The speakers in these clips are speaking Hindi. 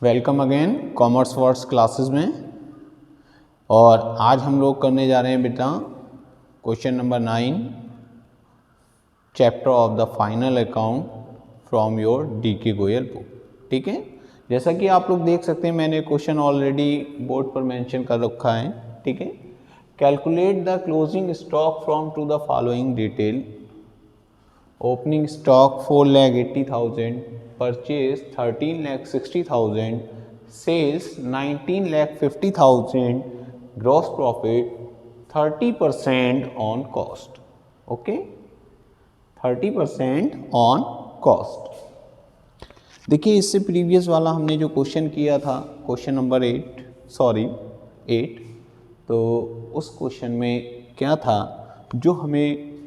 Welcome again commerce words classes में। और आज हम लोग करने जा रहे हैं बेटा question number 9 chapter of the final account from your DK Goyal book. ठीक है, जैसा कि आप लोग देख सकते हैं मैंने क्वेश्चन ऑलरेडी बोर्ड पर मेंशन कर रखा है। ठीक है, calculate the closing stock from to the following detail. Opening stock 4,80,000, purchase 13,60,000, sales 19,50,000, gross profit 30% on cost. Okay, 30% on cost. देखिए इससे प्रीवियस वाला हमने जो क्वेश्चन किया था क्वेश्चन नंबर 8, तो उस क्वेश्चन में क्या था, जो हमें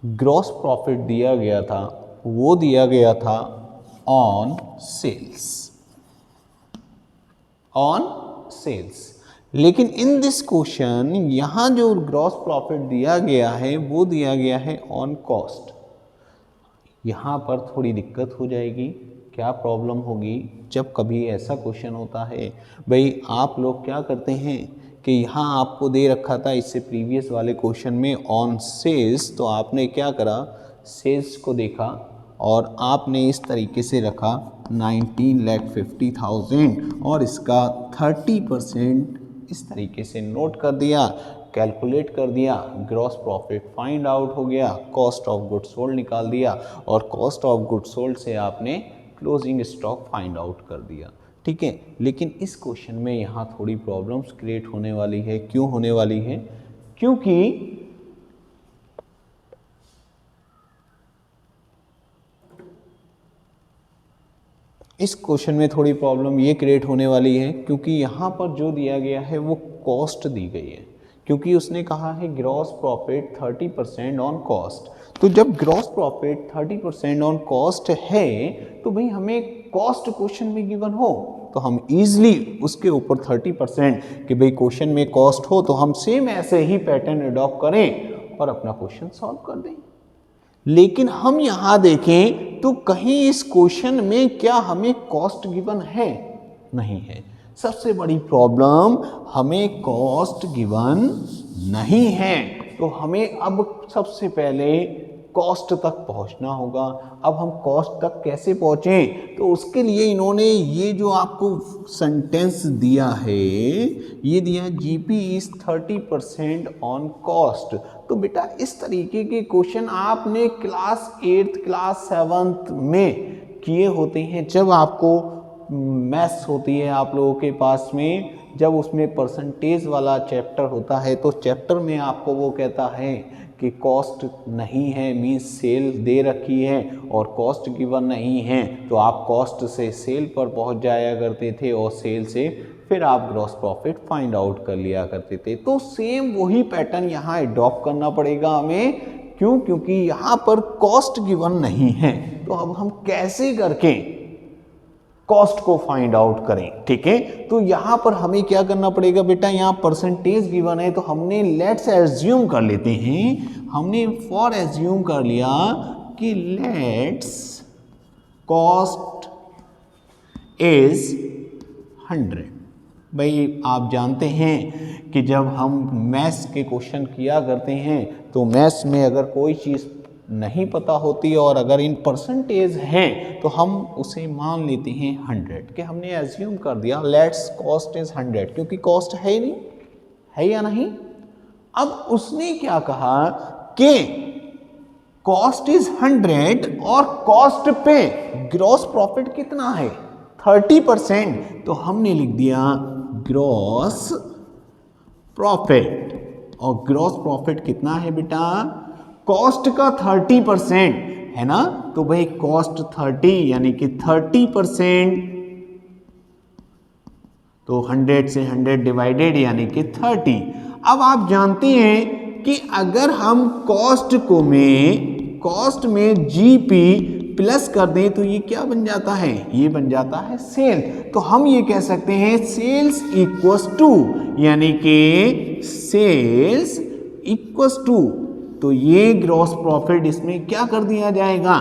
ग्रॉस प्रॉफिट दिया गया था वो दिया गया था ऑन सेल्स। लेकिन इन दिस क्वेश्चन यहाँ जो ग्रॉस प्रॉफिट दिया गया है वो दिया गया है ऑन कॉस्ट। यहाँ पर थोड़ी दिक्कत हो जाएगी। क्या प्रॉब्लम होगी जब कभी ऐसा क्वेश्चन होता है, भाई आप लोग क्या करते हैं कि यहाँ आपको दे रखा था इससे प्रीवियस वाले क्वेश्चन में ऑन सेल्स, तो आपने क्या करा, सेल्स को देखा और आपने इस तरीके से रखा 19,50,000 और इसका 30% इस तरीके से नोट कर दिया, कैलकुलेट कर दिया, ग्रॉस प्रॉफिट फाइंड आउट हो गया, कॉस्ट ऑफ गुड्स सोल्ड निकाल दिया और कॉस्ट ऑफ गुड्स सोल्ड से आपने क्लोजिंग स्टॉक फाइंड आउट कर दिया। ठीक है, लेकिन इस क्वेश्चन में यहाँ थोड़ी प्रॉब्लम्स क्रिएट होने वाली है। क्यों होने वाली है? क्योंकि इस क्वेश्चन में थोड़ी प्रॉब्लम ये क्रिएट होने वाली है क्योंकि यहाँ पर जो दिया गया है वो कॉस्ट दी गई है। क्योंकि उसने कहा है ग्रॉस प्रॉफिट 30% ऑन कॉस्ट, तो जब ग्रॉस प्रॉफिट 30% ऑन कॉस्ट है तो भाई हमें कॉस्ट क्वेश्चन में गिवन हो तो हम इजीली उसके ऊपर 30% कि भाई क्वेश्चन में कॉस्ट हो तो हम सेम ऐसे ही पैटर्न अडॉप्ट करें और अपना क्वेश्चन सॉल्व कर दें। लेकिन हम यहाँ देखें तो कहीं इस क्वेश्चन में क्या हमें कॉस्ट गिवन है? नहीं है। सबसे बड़ी प्रॉब्लम, हमें कॉस्ट गिवन नहीं है। तो हमें अब सबसे पहले कॉस्ट तक पहुंचना होगा। अब हम कॉस्ट तक कैसे पहुंचें? तो उसके लिए इन्होंने ये जो आपको सेंटेंस दिया है, ये दिया जीपी इज 30% ऑन कॉस्ट। तो बेटा इस तरीके के क्वेश्चन आपने क्लास 8th क्लास 7th में किए होते हैं। जब आपको मैथ्स होती है आप लोगों के पास में, जब उसमें परसेंटेज वाला चैप्टर होता है तो चैप्टर में आपको वो कहता है कि कॉस्ट नहीं है, मीन्स सेल दे रखी है और कॉस्ट गिवन नहीं है, तो आप कॉस्ट से सेल पर पहुंच जाया करते थे और सेल से फिर आप ग्रॉस प्रॉफिट फाइंड आउट कर लिया करते थे। तो सेम वही पैटर्न यहाँ अडॉप्ट करना पड़ेगा हमें। क्यों? क्योंकि यहाँ पर कॉस्ट गिवन नहीं है। तो अब हम कैसे करके कॉस्ट को फाइंड आउट करें? ठीक है, तो यहां पर हमें क्या करना पड़ेगा बेटा, यहां परसेंटेज गिवन है तो हमने लेट्स एज्यूम कर लेते हैं, हमने फॉर एज्यूम कर लिया कि लेट्स कॉस्ट इज 100। भाई आप जानते हैं कि जब हम मैथ्स के क्वेश्चन किया करते हैं तो मैथ्स में अगर कोई चीज़ नहीं पता होती और अगर इन परसेंटेज हैं तो हम उसे मान लेते हैं 100 कि हमने एज्यूम कर दिया लेट्स कॉस्ट इज 100, क्योंकि कॉस्ट है ही नहीं, है या नहीं। अब उसने क्या कहा कि कॉस्ट इज 100 और कॉस्ट पे ग्रॉस प्रॉफिट कितना है 30%, तो हमने लिख दिया ग्रॉस प्रॉफिट। और ग्रॉस प्रॉफिट कितना है बेटा, कॉस्ट का 30% है ना, तो भाई कॉस्ट 30 यानी कि 30%, तो 100 से 100 डिवाइडेड यानी कि 30। अब आप जानते हैं कि अगर हम कॉस्ट में जीपी प्लस कर दें तो ये क्या बन जाता है, ये बन जाता है सेल। तो हम ये कह सकते हैं सेल्स इक्वल्स टू, यानी कि सेल्स इक्वल्स टू, तो ये ग्रॉस प्रॉफिट इसमें क्या कर दिया जाएगा,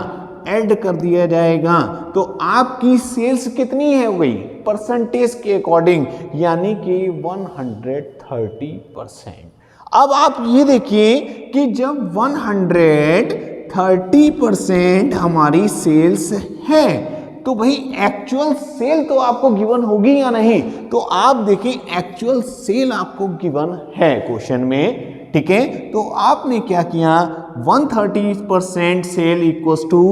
ऐड कर दिया जाएगा तो आपकी सेल्स कितनी है हो गई परसेंटेज के अकॉर्डिंग, यानी कि 130%। अब आप ये देखिए कि जब 130% हमारी सेल्स है तो भाई एक्चुअल सेल तो आपको गिवन होगी या नहीं, तो आप देखिए एक्चुअल सेल आपको गिवन है क्वेश्चन में, ठीक है। तो आपने क्या किया 130% sale equals to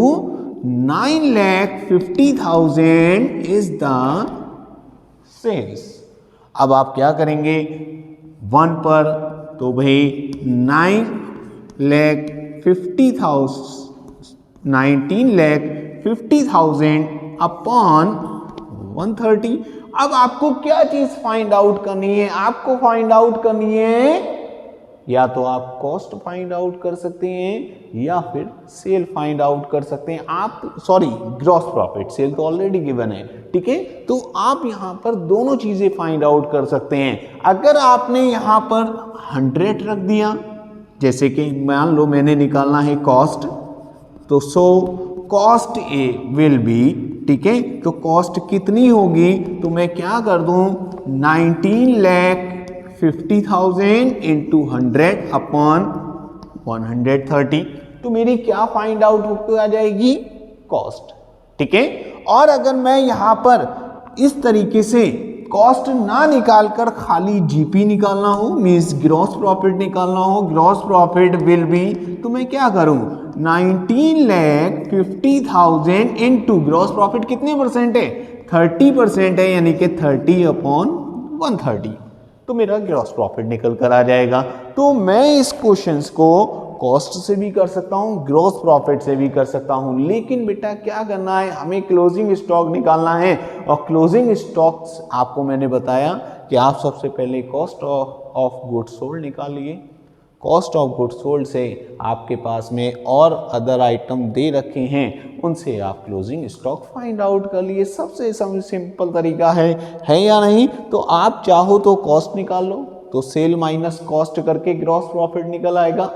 9,50,000 is the sales. अब आप क्या करेंगे 1 पर, तो भाई 19,50,000 अपॉन 130। अब आपको क्या चीज फाइंड आउट करनी है, आपको फाइंड आउट करनी है या तो आप कॉस्ट फाइंड आउट कर सकते हैं या फिर सेल फाइंड आउट कर सकते हैं आप, सॉरी ग्रॉस प्रॉफिट, सेल तो ऑलरेडी गिवन है, ठीक है। तो आप यहां पर दोनों चीजें फाइंड आउट कर सकते हैं। अगर आपने यहां पर 100 रख दिया, जैसे कि मान लो मैंने निकालना है कॉस्ट, तो so cost A will be, ठीक है, तो कॉस्ट कितनी होगी, तो मैं क्या कर दूं 19,50,000 इंटू 100 अपॉन 130, तो मेरी क्या फाइंड आउट होकर आ जाएगी कॉस्ट, ठीक है। और अगर मैं यहां पर इस तरीके से कॉस्ट ना निकाल कर खाली जीपी निकालना हो, मीन्स ग्रॉस प्रॉफिट निकालना हो, ग्रॉस प्रॉफिट विल बी, तो मैं क्या करूं 19,50,000 इंटू ग्रॉस प्रॉफिट कितने परसेंट है 30% है, यानी कि 30 अपॉन 130, तो मेरा ग्रॉस प्रॉफिट निकल कर आ जाएगा। तो मैं इस क्वेश्चंस को कॉस्ट से भी कर सकता हूं, ग्रॉस प्रॉफिट से भी कर सकता हूं, लेकिन बेटा क्या करना है, हमें क्लोजिंग स्टॉक निकालना है। और क्लोजिंग स्टॉक्स आपको मैंने बताया कि आप सबसे पहले कॉस्ट ऑफ गुड्स सोल्ड निकालिए। कॉस्ट ऑफ गुड्स सोल्ड से आपके पास में और अदर आइटम दे रखे हैं, उनसे आप क्लोजिंग स्टॉक फाइंड आउट कर लिए। सबसे सिंपल तरीका है या नहीं। तो आप चाहो तो कॉस्ट निकाल लो, तो सेल माइनस कॉस्ट करके ग्रॉस प्रॉफिट निकल आएगा,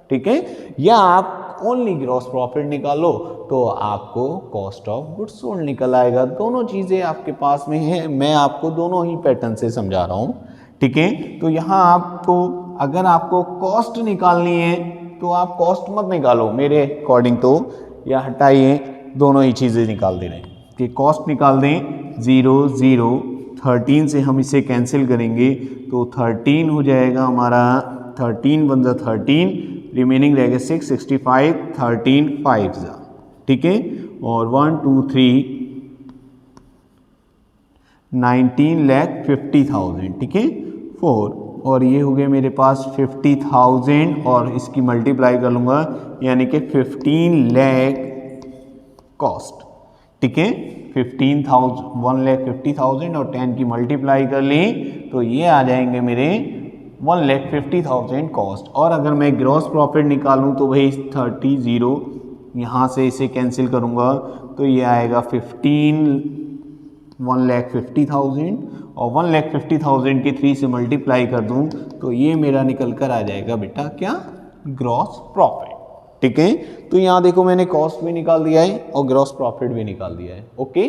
ठीक है, या आप ओनली ग्रॉस प्रॉफिट निकालो तो आपको कॉस्ट ऑफ गुड्स सोल्ड निकल आएगा। दोनों चीज़ें आपके पास में है, मैं आपको दोनों ही पैटर्न से समझा रहा हूँ, ठीक है। तो यहाँ आपको अगर आपको कॉस्ट निकालनी है तो आप कॉस्ट मत निकालो मेरे अकॉर्डिंग, तो या हटाइए, दोनों ही चीज़ें निकाल दे रहे हैं कि कॉस्ट निकाल दें 0 0 13 से हम इसे कैंसिल करेंगे तो 13 हो जाएगा हमारा, 13 वन जा 13, रिमेनिंग रहेगा 6 65 13 5 जा, ठीक है, और 1 2 3 19,50,000, ठीक है 4, और ये हो गए मेरे पास 50,000 और इसकी मल्टीप्लाई कर लूँगा यानी कि 15 लाख कॉस्ट, ठीक है, 1,50,000 और 10 की मल्टीप्लाई कर ली तो ये आ जाएंगे मेरे 1,50,000 कॉस्ट। और अगर मैं ग्रॉस प्रॉफिट निकालूं तो भाई 30 0 यहाँ से इसे कैंसिल करूँगा तो ये आएगा 1,50,000 और 1,50,000 की 3 से मल्टीप्लाई कर दूं तो ये मेरा निकल कर आ जाएगा बेटा क्या ग्रॉस प्रॉफिट, ठीक है। तो यहाँ देखो मैंने कॉस्ट भी निकाल दिया है और ग्रॉस प्रॉफिट भी निकाल दिया है, ओके।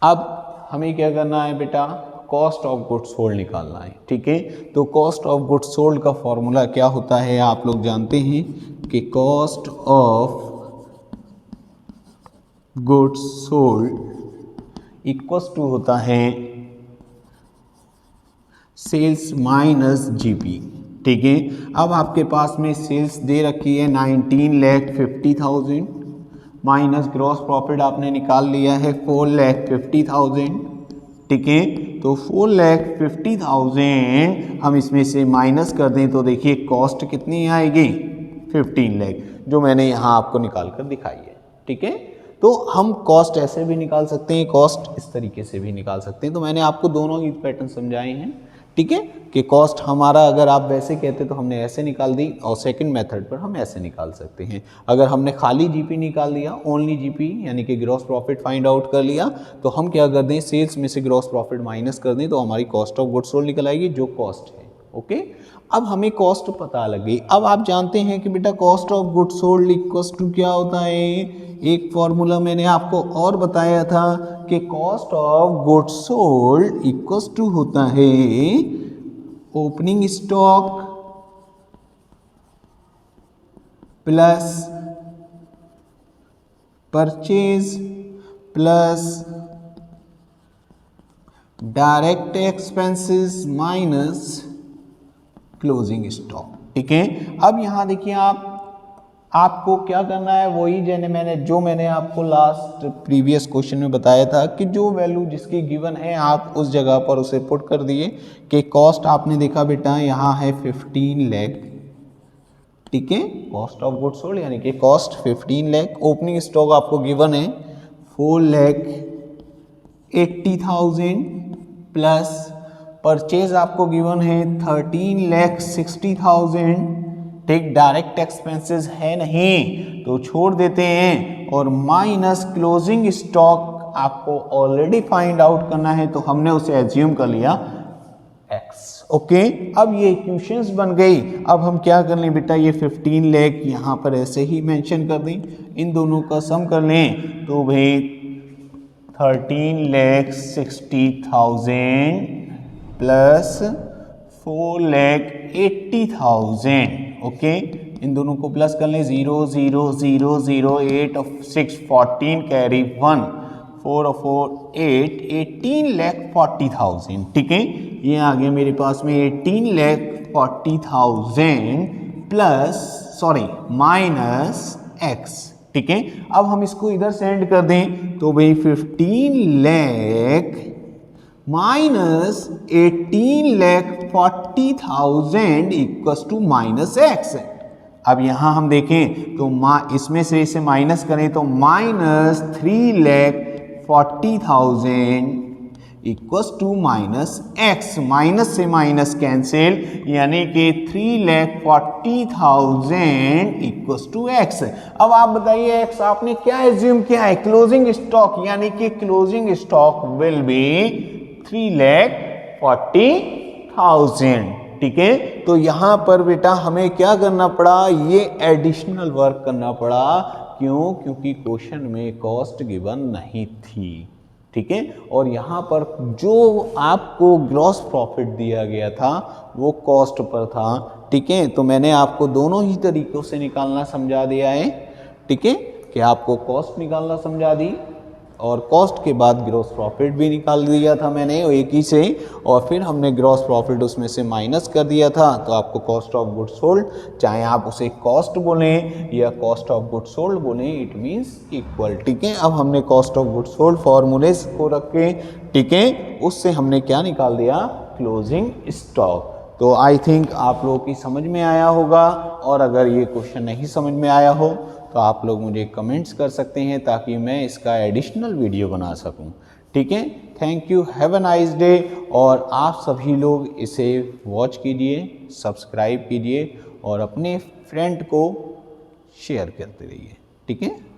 अब हमें क्या करना है बेटा, कॉस्ट ऑफ गुड्स सोल्ड निकालना है, ठीक है। तो कॉस्ट ऑफ गुड्स सोल्ड का फॉर्मूला क्या होता है आप लोग जानते हैं कि cost of goods sold equals to होता है सेल्स माइनस जीपी, ठीक है। अब आपके पास में सेल्स दे रखी है 19,50,000 माइनस ग्रॉस प्रॉफिट आपने निकाल लिया है 4,50,000, ठीक है। तो 4,50,000 हम इसमें से माइनस कर दें तो देखिए कॉस्ट कितनी आएगी 15 लाख, जो मैंने यहाँ आपको निकाल कर दिखाई है, ठीक है। तो हम कॉस्ट ऐसे भी निकाल सकते हैं, कॉस्ट इस तरीके से भी निकाल सकते हैं। तो मैंने आपको दोनों ही पैटर्न समझाए हैं, ठीक है, कि कॉस्ट हमारा अगर आप वैसे कहते तो हमने ऐसे निकाल दी और सेकंड मेथड पर हम ऐसे निकाल सकते हैं। अगर हमने खाली जीपी निकाल दिया, ओनली जीपी यानी कि ग्रॉस प्रॉफिट फाइंड आउट कर लिया, तो हम क्या कर दें सेल्स में से ग्रॉस प्रॉफिट माइनस कर दें तो हमारी कॉस्ट ऑफ गुड्स सोल्ड निकल आएगी जो कॉस्ट है, ओके। अब हमें कॉस्ट पता लग गई। अब आप जानते हैं कि बेटा cost of goods sold equals to क्या होता है, एक फॉर्मूला मैंने आपको और बताया था कि cost of goods sold equals to होता है opening stock plus purchase plus direct expenses minus closing stock. ठीक है, अब यहां देखिए आपको क्या करना है, वही मैंने आपको लास्ट प्रीवियस क्वेश्चन में बताया था कि जो वैल्यू जिसकी गिवन है आप उस जगह पर उसे पुट कर दिए कि कॉस्ट आपने देखा बेटा यहाँ है 15 लाख। ठीक है, कॉस्ट ऑफ गुड्स सोल्ड यानी कि कॉस्ट 15 लाख, ओपनिंग स्टॉक आपको गिवन है 4,80,000 प्लस परचेज आपको गिवन है 13,60,000। ठीक, डायरेक्ट एक्सपेंसेस है नहीं तो छोड़ देते हैं, और माइनस क्लोजिंग स्टॉक आपको ऑलरेडी फाइंड आउट करना है तो हमने उसे एज्यूम कर लिया x। ओके, अब ये इक्वेशंस बन गई। अब हम क्या कर लें बेटा, ये 15 लाख यहाँ पर ऐसे ही मेंशन कर दें, इन दोनों का सम कर लें तो भाई 13,60,000 प्लस 4,80,000। ओके, इन दोनों को प्लस कर लें, 0 0 0 0 8 6 14 कैरी 1 4 4 8 18,40,000। ठीक है, ये आ गया मेरे पास में 18,40,000 प्लस माइनस x। ठीक है, अब हम इसको इधर सेंड कर दें तो भाई 15 lakh minus 18,40,000 equals to minus x। अब यहां हम देखें तो इसमें से इसे माइनस करें तो minus 3,40,000 equals to minus x। Minus से माइनस कैंसिल यानी कि 3,40,000 इक्वल्स टू x। अब आप बताइए x आपने क्या एज्यूम किया है, क्लोजिंग स्टॉक, यानी कि क्लोजिंग स्टॉक विल बी 3,40,000। ठीक है, तो यहां पर बेटा हमें क्या करना पड़ा, ये एडिशनल वर्क करना पड़ा। क्यों? क्योंकि क्वेश्चन में कॉस्ट गिवन नहीं थी। ठीक है, और यहां पर जो आपको ग्रॉस प्रॉफिट दिया गया था वो कॉस्ट पर था। ठीक है, तो मैंने आपको दोनों ही तरीकों से निकालना समझा दिया है। ठीक है, कि आपको कॉस्ट निकालना समझा दी और कॉस्ट के बाद ग्रॉस प्रॉफिट भी निकाल दिया था मैंने एक ही से, और फिर हमने ग्रॉस प्रॉफिट उसमें से माइनस कर दिया था तो आपको कॉस्ट ऑफ गुड्स सोल्ड, चाहे आप उसे कॉस्ट बोलें या कॉस्ट ऑफ गुड्स सोल्ड बोलें, इट मींस इक्वल। ठीक है, अब हमने cost of goods sold formulas को रखे, ठीक है, उससे हमने क्या निकाल दिया, क्लोजिंग स्टॉक। तो आई थिंक आप लोगों की समझ में आया होगा, और अगर ये क्वेश्चन नहीं समझ में आया हो तो आप लोग मुझे कमेंट्स कर सकते हैं ताकि मैं इसका एडिशनल वीडियो बना सकूं। ठीक है, thank you, have a nice day. और आप सभी लोग इसे वॉच कीजिए, सब्सक्राइब कीजिए और अपने फ्रेंड को शेयर करते रहिए। ठीक है।